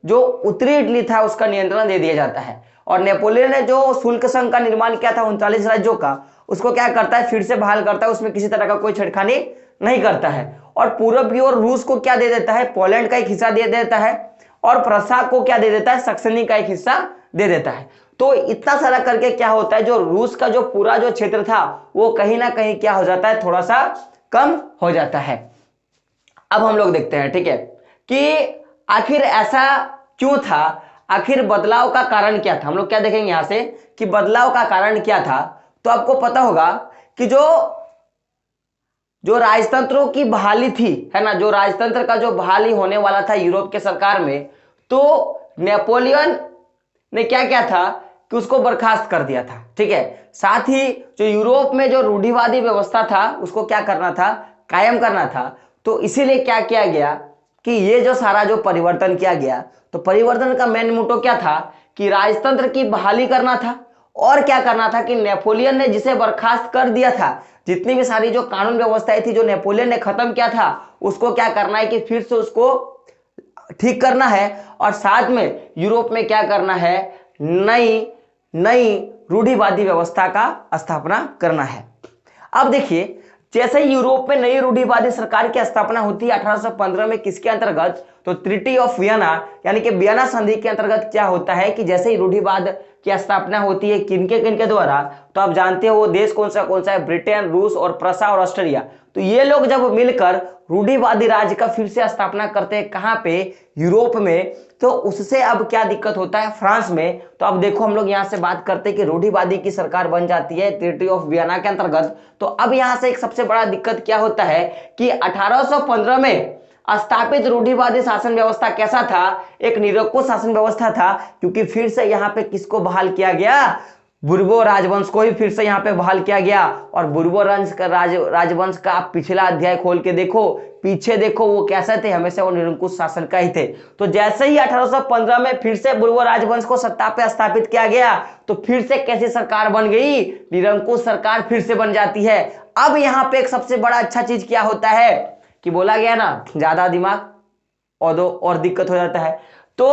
जो उत्तरी इटली था उसका नियंत्रण दे दिया जाता है। और नेपोलियन ने जो शुल्क संघ का निर्माण किया था 39 राज्यों का, उसको क्या करता है, फिर से बहाल करता है, उसमें किसी तरह का कोई छेड़खानी नहीं करता है। और पूर्व की ओर रूस को क्या दे देता है, पोलैंड का एक हिस्सा दे देता है। और प्रसा को क्या दे देता है, सैक्सनी का एक हिस्सा दे देता है। तो इतना सारा करके क्या होता है, जो रूस का जो पूरा जो क्षेत्र था वो कहीं ना कहीं क्या हो जाता है, थोड़ा सा कम हो जाता है। अब हम लोग देखते हैं, ठीक है, कि आखिर ऐसा क्यों था, आखिर बदलाव का कारण क्या था। हम लोग क्या देखेंगे यहां से कि बदलाव का कारण क्या था। तो आपको पता होगा कि जो राजतंत्रों की बहाली थी, है ना, जो राजतंत्र का जो बहाली होने वाला था यूरोप के सरकार में, तो नेपोलियन ने क्या किया था कि उसको बर्खास्त कर दिया था। ठीक है, साथ ही जो यूरोप में जो रूढ़िवादी व्यवस्था था उसको क्या करना था, कायम करना था। तो इसीलिए क्या किया गया कि ये जो सारा जो परिवर्तन किया गया, तो परिवर्तन का मेन मोटो क्या था कि राजतंत्र की बहाली करना था, और क्या करना था कि नेपोलियन ने जिसे बर्खास्त कर दिया था, जितनी भी सारी जो कानून व्यवस्थाएं थी जो नेपोलियन ने खत्म किया था, उसको क्या करना है कि फिर से उसको ठीक करना है, और साथ में यूरोप में क्या करना है, नई नई रूढ़िवादी व्यवस्था का स्थापना करना है। अब देखिए, जैसे ही यूरोप में नई रूढ़िवादी सरकार की स्थापना होती है 1815 में, किसके अंतर्गत, तो ट्रीटी ऑफ वियना यानी कि वियना संधि के अंतर्गत क्या होता है कि जैसे ही रूढ़िवाद की स्थापना होती है किनके द्वारा, तो आप जानते हो वो देश कौन सा है, ब्रिटेन, रूस और प्रसा और ऑस्ट्रेलिया। तो ये लोग जब मिलकर रूढ़िवादी राज्य का फिर से स्थापना करते हैं, कहां पे, यूरोप में। तो उससे अब क्या दिक्कत होता है, फ्रांस में। तो अब देखो, हम लोग यहां से बात करते हैं कि रूढ़िवादी की सरकार बन जाती है ट्रीटी ऑफ वियना के अंतर्गत। तो अब यहां से एक सबसे बड़ा दिक्कत क्या होता है कि 1815 में स्थापित रूढ़िवादी शासन व्यवस्था कैसा था, एक निरंकुश शासन व्यवस्था था, क्योंकि फिर से यहाँ पे किसको बहाल किया गया, बुर्बो राजवंश को ही फिर से यहाँ पे बहाल किया गया। और बुर्बो राजवंश का आप पिछला अध्याय खोल के देखो, पीछे देखो, वो कैसे थे, हमेशा वो निरंकुश शासन का ही थे। तो जैसे ही 1815 में फिर से बुर्बो राजवंश को सत्ता पे स्थापित किया गया, तो फिर से कैसी सरकार बन गई, निरंकुश सरकार फिर से बन जाती है। अब यहाँ पे एक सबसे बड़ा अच्छा चीज क्या होता है कि बोला गया ना, ज्यादा दिमाग और दिक्कत हो जाता है। तो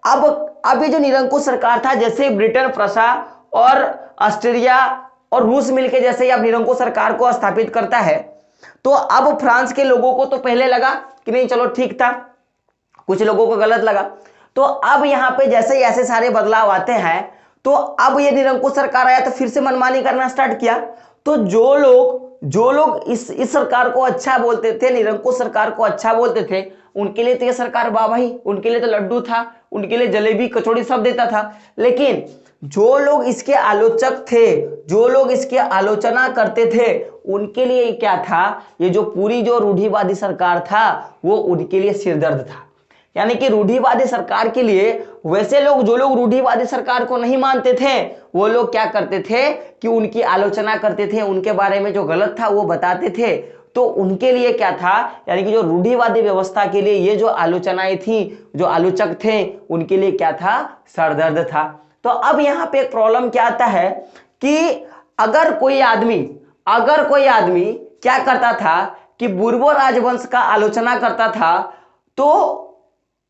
अब ये जो निरंकुश सरकार था, जैसे ब्रिटेन, प्रसा और ऑस्ट्रेलिया और रूस मिलकर जैसे ही अब निरंकुश सरकार को स्थापित करता है, तो अब फ्रांस के लोगों को तो पहले लगा कि नहीं चलो ठीक था, कुछ लोगों को गलत लगा। तो अब यहां पे जैसे ही ऐसे सारे बदलाव आते हैं, तो अब ये निरंकुश सरकार आया तो फिर से मनमानी करना स्टार्ट किया। तो जो लोग इस सरकार को अच्छा बोलते थे, निरंकुश सरकार को अच्छा बोलते थे, उनके लिए तो ये सरकार वाह भाई, उनके लिए तो लड्डू था, उनके लिए जलेबी कचौड़ी सब देता था। लेकिन जो लोग इसके आलोचक थे, जो लोग इसकी आलोचना करते थे, उनके लिए क्या था, ये जो पूरी जो रूढ़िवादी सरकार था वो उनके लिए सिरदर्द था। यानी कि रूढ़िवादी सरकार के लिए वैसे लोग, जो लोग रूढ़िवादी सरकार को नहीं मानते थे, वो लोग क्या करते थे कि उनकी आलोचना करते थे, उनके बारे में जो गलत था वो बताते थे। तो उनके लिए क्या था, यानी कि जो रूढ़िवादी व्यवस्था के लिए ये जो आलोचनाएं थी, जो आलोचक थे, उनके लिए क्या था, सरदर्द था। तो अब यहां पे एक प्रॉब्लम क्या आता है कि अगर कोई आदमी क्या करता था कि बुर्बो राजवंश का आलोचना करता था, तो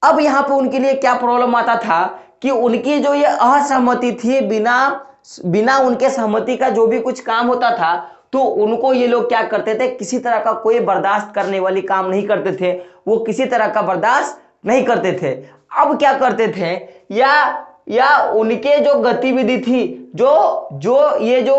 अब यहां पे उनके लिए क्या प्रॉब्लम आता था कि उनकी जो ये असहमति थी, बिना उनके सहमति का जो भी कुछ काम होता था, तो उनको ये लोग क्या करते थे, किसी तरह का कोई बर्दाश्त करने वाली काम नहीं करते थे, वो किसी तरह का बर्दाश्त नहीं करते थे। अब क्या करते थे, या उनके जो गतिविधि थी, जो ये जो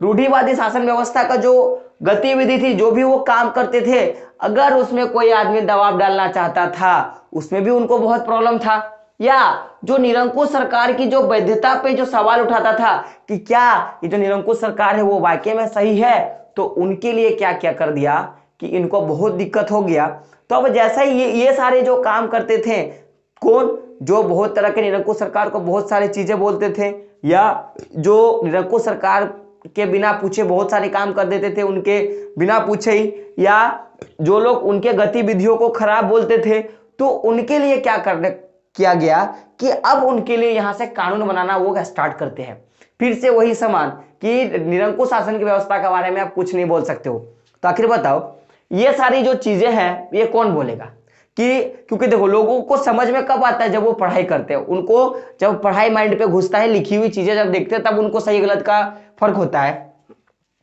रूढ़िवादी शासन व्यवस्था का जो गतिविधि थी, जो भी वो काम करते थे, अगर उसमें कोई आदमी दबाव डालना चाहता था, उसमें भी उनको बहुत प्रॉब्लम था। या जो निरंकुश सरकार की जो वैधता पे जो सवाल उठाता था कि क्या ये जो निरंकुश सरकार है वो वाकई में सही है, तो उनके लिए क्या क्या कर दिया कि इनको बहुत दिक्कत हो गया। तो अब जैसा ही ये सारे जो काम करते थे, कौन, जो बहुत तरह के निरंकुश सरकार को बहुत सारी चीजें बोलते थे, या जो निरंकुश सरकार के बिना पूछे बहुत सारे काम कर देते थे, उनके बिना पूछे ही, या जो लोग उनके गतिविधियों को खराब बोलते थे, तो उनके लिए क्या किया गया कि अब उनके लिए यहां से कानून बनाना वो स्टार्ट करते हैं। फिर से वही समान कि निरंकुश शासन की व्यवस्था के बारे में आप कुछ नहीं बोल सकते हो। तो आखिर बताओ, ये सारी जो चीजें हैं ये कौन बोलेगा, कि क्योंकि देखो, लोगों को समझ में कब आता है, जब वो पढ़ाई करते हैं। उनको जब पढ़ाई माइंड पे घुसता है, लिखी हुई चीजें जब देखते हैं, तब उनको सही गलत का फर्क होता है।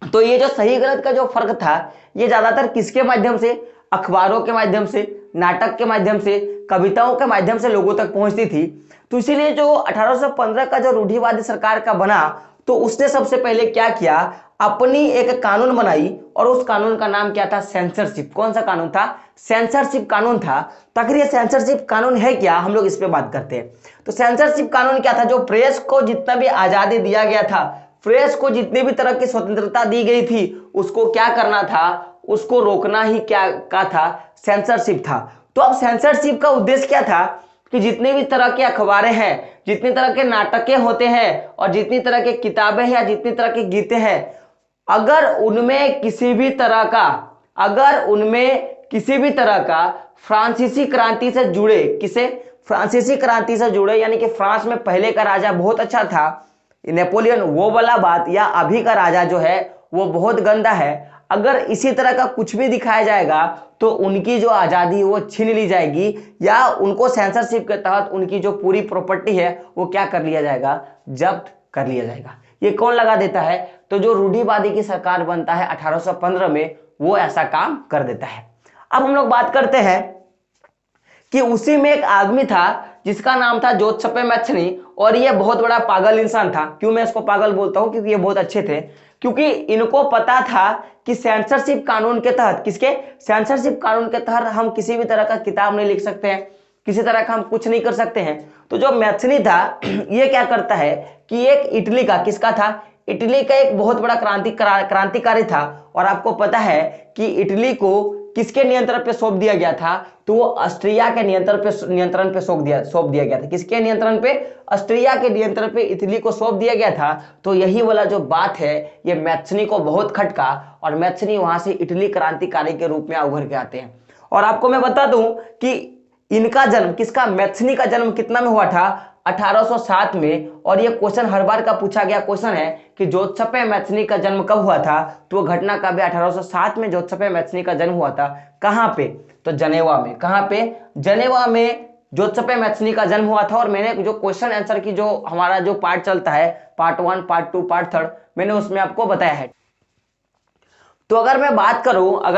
तो ये जो सही गलत का जो फर्क था, ये ज्यादातर किसके माध्यम से, अखबारों के माध्यम से, नाटक के माध्यम से, कविताओं के माध्यम से लोगों तक पहुंचती थी। तो इसीलिए जो 1815 का जो रूढ़िवादी सरकार का बना, तो उसने सबसे पहले क्या किया, अपनी एक कानून बनाई, और उस कानून का नाम क्या था, सेंसरशिप। कौन सा कानून था, सेंसरशिप कानून था। तो आखिर ये सेंसरशिप कानून है क्या, हम लोग इस पे बात करते हैं। तो सेंसरशिप कानून क्या था, जो प्रेस को जितना भी आजादी दिया गया था, प्रेस को जितनी भी तरह की स्वतंत्रता दी गई थी, उसको क्या करना था, उसको रोकना ही क्या का था, सेंसरशिप था। तो अब सेंसरशिप का उद्देश्य क्या था कि जितने भी तरह के अखबारें हैं, जितनी तरह के नाटकें होते हैं और जितनी तरह के किताबें हैं या जितनी तरह के गीतें हैं, अगर उनमें किसी भी तरह का फ्रांसीसी क्रांति से जुड़े, फ्रांसीसी क्रांति से जुड़े, यानी कि फ्रांस में पहले का राजा बहुत अच्छा था नेपोलियन, वो वाला बात, या अभी का राजा जो है वो बहुत गंदा है, अगर इसी तरह का कुछ भी दिखाया जाएगा तो उनकी जो आजादी वो छीन ली जाएगी, या उनको सेंसरशिप के तहत उनकी जो पूरी प्रॉपर्टी है वो क्या कर लिया जाएगा, जब्त कर लिया जाएगा। ये कौन लगा देता है? तो जो रूढ़िवादी की सरकार बनता है 1815 में, वो ऐसा काम कर देता है। अब हम लोग बात करते हैं कि उसी में एक आदमी था जिसका नाम था जोसेफ मैथ्यनी, और ये बहुत बड़ा पागल इंसान था। क्यों मैं इसको पागल बोलता हूं? क्योंकि ये बहुत अच्छे थे, क्योंकि इनको पता था कि सेंसरशिप कानून के तहत, किसके? सेंसरशिप कानून के तहत हम किसी भी तरह का किताब नहीं लिख सकते हैं, किसी तरह का हम कुछ नहीं कर सकते हैं। तो जो मैथ्यनी था ये क्या करता है कि एक इटली का, किसका था? इटली का एक बहुत बड़ा क्रांतिकारी था। और आपको पता है कि इटली को किसके नियंत्रण पे सौंप दिया गया था? तो वो ऑस्ट्रिया के नियंत्रण पे सौंप दिया गया था। किसके नियंत्रण पे? ऑस्ट्रिया के नियंत्रण पे इटली को सौंप दिया गया था। तो यही वाला जो बात है ये मैथ्यनी को बहुत खटका, और मैथ्यनी वहां से इटली क्रांतिकारी के रूप में उभर के आते हैं। और आपको मैं बता दूं कि इनका जन्म, किसका? मैथ्यनी का जन्म कितना में हुआ था? 1807 में। और ये क्वेश्चन हर बार का पूछा गया क्वेश्चन है कि जोसेफ मैथ्यनी का जन्म कब हुआ था? तो घटना कब है? 1807 में जोसेफ मैथ्यनी का जन्म हुआ था। कहां पे? तो जनेवा में। कहां पे? जनेवा में जोसेफ मैथ्यनी का जन्म हुआ था। और मैंने जो क्वेश्चन आंसर की जो हमारा जो पार्ट चलता है, पार्ट 1, पार्ट 2, पार्ट 3, मैंने उसमें आपको बताया है। तो अगर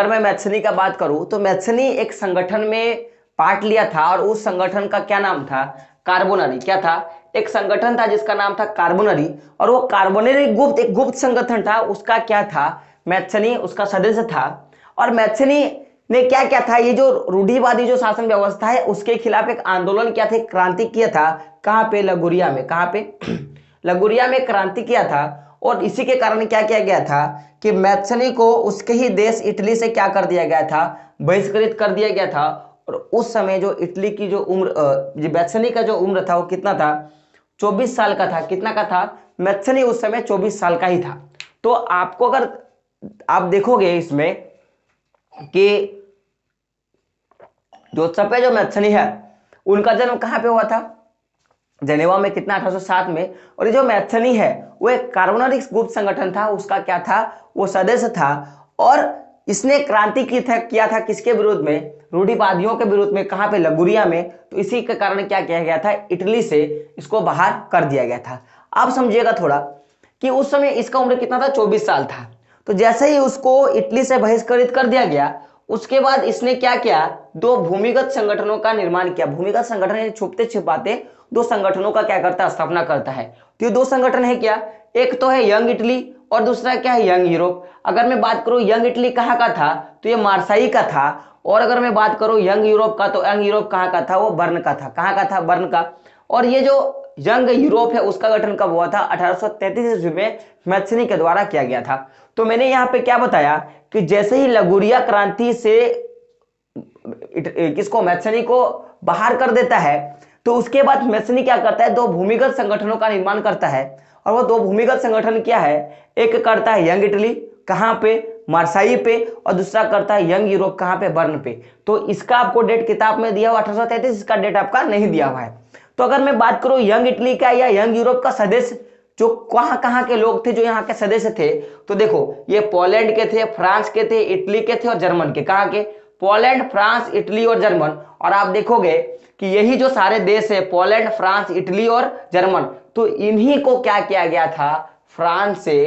मैं मैथ्यनी का बात करूं तो मैथ्यनी एक संगठन में पार्ट लिया था, और उस संगठन का क्या नाम था? कार्बोनरी। क्या था? एक संगठन था जिसका नाम था कार्बोनरी, और वो कार्बोनरी एक गुप्त संगठन था। उसका क्या था? मैथ्यनी उसका सदस्य था। और मैथ्यनी ने क्या क्या था, ये जो रूढ़िवादी जो शासन व्यवस्था है उसके खिलाफ एक आंदोलन किया था, क्रांति किया था। कहां पे? लगुरिया में। कहां पे? लगुरिया में क्रांति किया था। और इसी के कारण क्या किया गया था कि मैथ्यनी को उसके ही देश इटली से क्या कर दिया गया था? बहिष्कृत कर दिया गया था। और उस समय जो इटली की जो उम्र, मैथ्यनी का जो उम्र था वो कितना था? 24 साल का था। कितना का था? मैथ्यनी उस समय 24 साल का ही था। तो आपको अगर आप देखोगे इसमें कि जो मैथ्यनी है उनका जन्म कहां पे हुआ था? जनेवा में। कितना? 1807 में। और ये जो मैथ्यनी है वो एक कार्बोनरी गुप्त संगठन था, उसका क्या था? वो सदस्य था। और इसने क्रांति किया था किसके विरोध में? रूढ़िवादियों के विरोध में। कहां पे? लगुरिया में। तो इसी के कारण क्या किया गया था? इटली से इसको बाहर कर दिया गया था। आप समझिएगा थोड़ा कि उस समय इसका उम्र कितना था? 24 साल था। तो जैसे ही उसको इटली से बहिष्कृत कर दिया गया, उसके बाद इसने क्या किया? 2 भूमिगत संगठनों का निर्माण किया। भूमिगत संगठन छुपते छिपाते 2 संगठनों का क्या करता है? स्थापना करता है। तो ये 2 संगठन है क्या? एक तो है यंग इटली और दूसरा क्या है? Young Europe. अगर मैं बात करूं यंग इटली कहाँ का था तो ये मार्साई का था। और अगर मैं बात करूं यंग यूरोप का तो यंग यूरोप कहाँ का था? वो बर्न का था। कहाँ का था? बर्न का। और ये जो यंग यूरोप है उसका गठन कब हुआ था? 1833 ईस्वी में मैथ्यनी के द्वारा किया गया था। तो मैंने यहाँ पे क्या बताया कि जैसे ही लगुरिया क्रांति से किसको? मैथ्यनी को बाहर कर देता है, तो उसके बाद मैथ्यनी क्या करता है? 2 भूमिगत संगठनों का निर्माण करता है। और वो 2 भूमिगत संगठन क्या है? एक करता है यंग इटली, कहां पे? मार्साई पे। और दूसरा करता है यंग यूरोप, कहां पे? बर्न पे। तो इसका आपको डेट किताब में दिया हुआ 1833, इसका डेट आपका नहीं दिया हुआ है। तो अगर मैं बात करूं यंग इटली का या यंग यूरोप का सदस्य जो कहां के लोग थे जो यहाँ के सदस्य थे, तो देखो ये पोलैंड के थे, फ्रांस के थे, इटली के थे और जर्मन के। कहां के? पोलैंड, फ्रांस, इटली और जर्मन। और आप देखोगे कि यही जो सारे देश है, पोलैंड, फ्रांस, इटली और जर्मन, तो इन्हीं को क्या किया गया था? फ्रांस से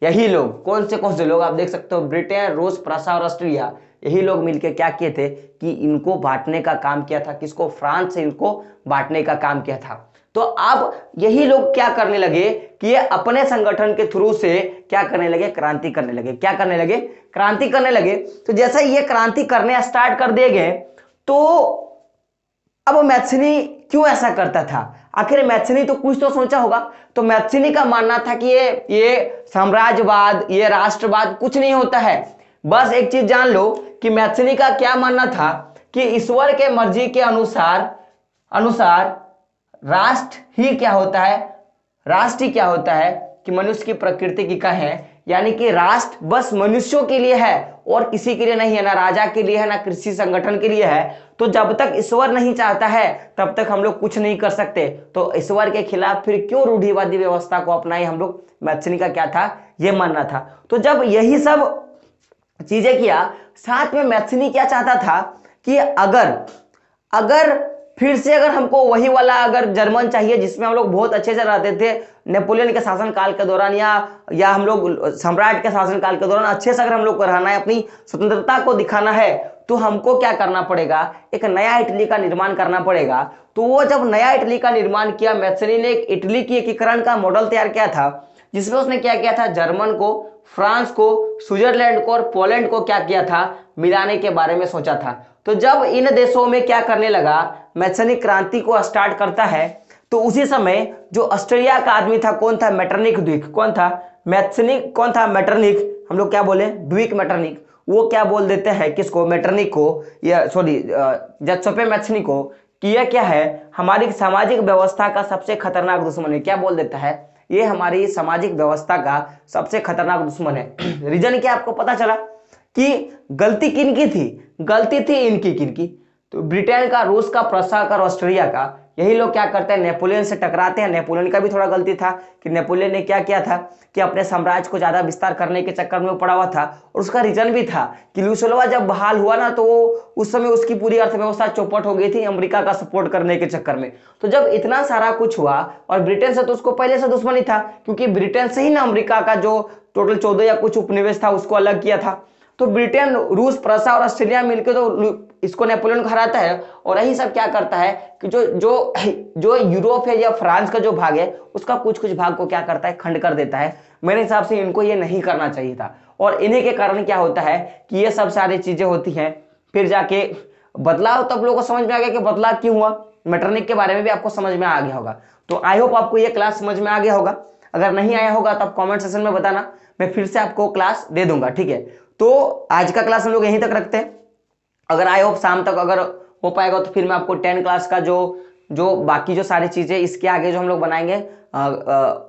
यही लोग, कौन से लोग आप देख सकते हो, ब्रिटेन, रूस, प्रसा और ऑस्ट्रिया, यही लोग मिलकर क्या किए थे कि इनको बांटने का काम किया था। किसको? फ्रांस से इनको बांटने का काम किया था। तो अब यही लोग क्या करने लगे कि ये अपने संगठन के थ्रू से क्या करने लगे? क्रांति करने लगे। क्या करने लगे? क्रांति करने लगे। तो जैसे ये क्रांति करने स्टार्ट कर दिए गए, तो अब मैथ्यनी क्यों ऐसा करता था? आखिर मैथ्यनी तो कुछ तो सोचा होगा। तो मैथ्यनी का मानना था कि ये साम्राज्यवाद, ये राष्ट्रवाद कुछ नहीं होता है। बस एक चीज जान लो कि मैथ्यनी का क्या मानना था कि ईश्वर के मर्जी के अनुसार अनुसार राष्ट्र ही क्या होता है, राष्ट्र ही क्या होता है कि मनुष्य की प्रकृति की का है, यानी कि राष्ट्र बस मनुष्यों के लिए है और किसी के लिए नहीं है, ना राजा के लिए है ना कृषि संगठन के लिए है। तो जब तक ईश्वर नहीं चाहता है तब तक हम लोग कुछ नहीं कर सकते। तो ईश्वर के खिलाफ फिर क्यों रूढ़िवादी व्यवस्था को अपनाई हम लोग, मैथ्सनी का क्या था, ये मानना था। तो जब यही सब चीजें किया, साथ में मैथ्सनी क्या चाहता था कि अगर अगर फिर से अगर हमको वही वाला अगर जर्मन चाहिए जिसमें हम लोग बहुत अच्छे से रहते थे नेपोलियन के शासन काल के दौरान, या हम लोग सम्राट के शासन काल के दौरान अच्छे से अगर हम लोग को रहना है, अपनी स्वतंत्रता को दिखाना है, तो हमको क्या करना पड़ेगा, एक नया इटली का निर्माण करना पड़ेगा। तो वो जब नया इटली का निर्माण किया, मैथ्सनी ने एक इटली की एकीकरण का मॉडल तैयार किया था, जिसमें उसने क्या किया था, जर्मन को, फ्रांस को, स्विट्जरलैंड को और पोलैंड को क्या किया था, मिलाने के बारे में सोचा था। तो जब इन देशों में क्या करने लगा, मैथ्सनी क्रांति को स्टार्ट करता है, तो उसी समय जो ऑस्ट्रेलिया का आदमी था, कौन था, मेटरनिक ड्यूक, कौन था, मैथ्सनी कौन था, मेटरनिक, हम लोग क्या बोले, ड्यूक मेटरनिक, वो क्या बोल देते हैं किसको, मेटरनिक को, या सॉरी जत्सोपे मैथ्सनी को, कि यह क्या है, हमारी सामाजिक व्यवस्था का सबसे खतरनाक दुश्मन है। क्या बोल देता है, ये हमारी सामाजिक व्यवस्था का सबसे खतरनाक दुश्मन है। रीजन क्या आपको पता चला कि गलती किन की थी, गलती थी इनकी, किन की, तो ब्रिटेन का, रूस का, प्रसा का और ऑस्ट्रेलिया का। यही लोग क्या करते हैं, नेपोलियन से टकराते हैं। नेपोलियन का भी थोड़ा गलती था कि नेपोलियन ने क्या किया था कि अपने साम्राज्य को ज्यादा विस्तार करने के चक्कर में पड़ा हुआ था, और उसका रीजन भी था कि लुसोलवा जब बहाल हुआ ना, तो उस समय उसकी पूरी अर्थव्यवस्था चौपट हो गई थी अमेरिका का सपोर्ट करने के चक्कर में। तो जब इतना सारा कुछ हुआ, और ब्रिटेन से तो उसको पहले से दुश्मनी था, क्योंकि ब्रिटेन से ही ना अमेरिका का जो टोटल 14 या कुछ उपनिवेश था उसको अलग किया था। तो ब्रिटेन, रूस, प्रसा और ऑस्ट्रेलिया मिलकर तो इसको नेपोलियन को हराता है, और यही सब क्या करता है कि जो जो जो यूरोप है या फ्रांस का जो भाग है उसका कुछ कुछ भाग को क्या करता है, खंड कर देता है। मेरे हिसाब से इनको ये नहीं करना चाहिए था, और इन्हीं के कारण क्या होता है कि ये सब सारी चीजें होती हैं। फिर जाके बदलाव, तब लोगों को समझ में आ गया कि बदलाव क्यों हुआ। मेटरनिक के बारे में भी आपको समझ में आ गया होगा। तो आई होप आपको ये क्लास समझ में आ गया होगा। अगर नहीं आया होगा तो आप कॉमेंट सेक्शन में बताना, मैं फिर से आपको क्लास दे दूंगा, ठीक है। तो आज का क्लास हम लोग यहीं तक रखते हैं। अगर आई होप शाम तक अगर हो पाएगा तो फिर मैं आपको 10 क्लास का जो जो बाकी जो सारी चीजें इसके आगे जो हम लोग बनाएंगे,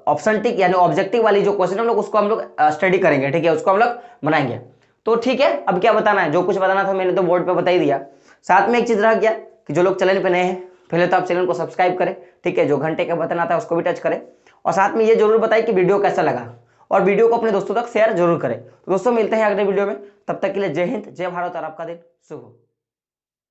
ऑप्शन टिक यानी ऑब्जेक्टिव वाली जो क्वेश्चन हम लोग उसको हम लोग स्टडी करेंगे, ठीक है, उसको हम लोग बनाएंगे। तो ठीक है, अब क्या बताना है, जो कुछ बताना था मैंने तो बोर्ड पे बता ही दिया। साथ में एक चीज रह गया कि जो लोग चैनल पे नए हैं, पहले तो आप चैनल को सब्सक्राइब करें, ठीक है, जो घंटे का बटन आता है उसको भी टच करें, और साथ में ये जरूर बताएं कि वीडियो कैसा लगा, और वीडियो को अपने दोस्तों तक शेयर जरूर करें। तो दोस्तों मिलते हैं अगले वीडियो में, तब तक के लिए जय हिंद, जय भारत और आपका दिन शुभ हो।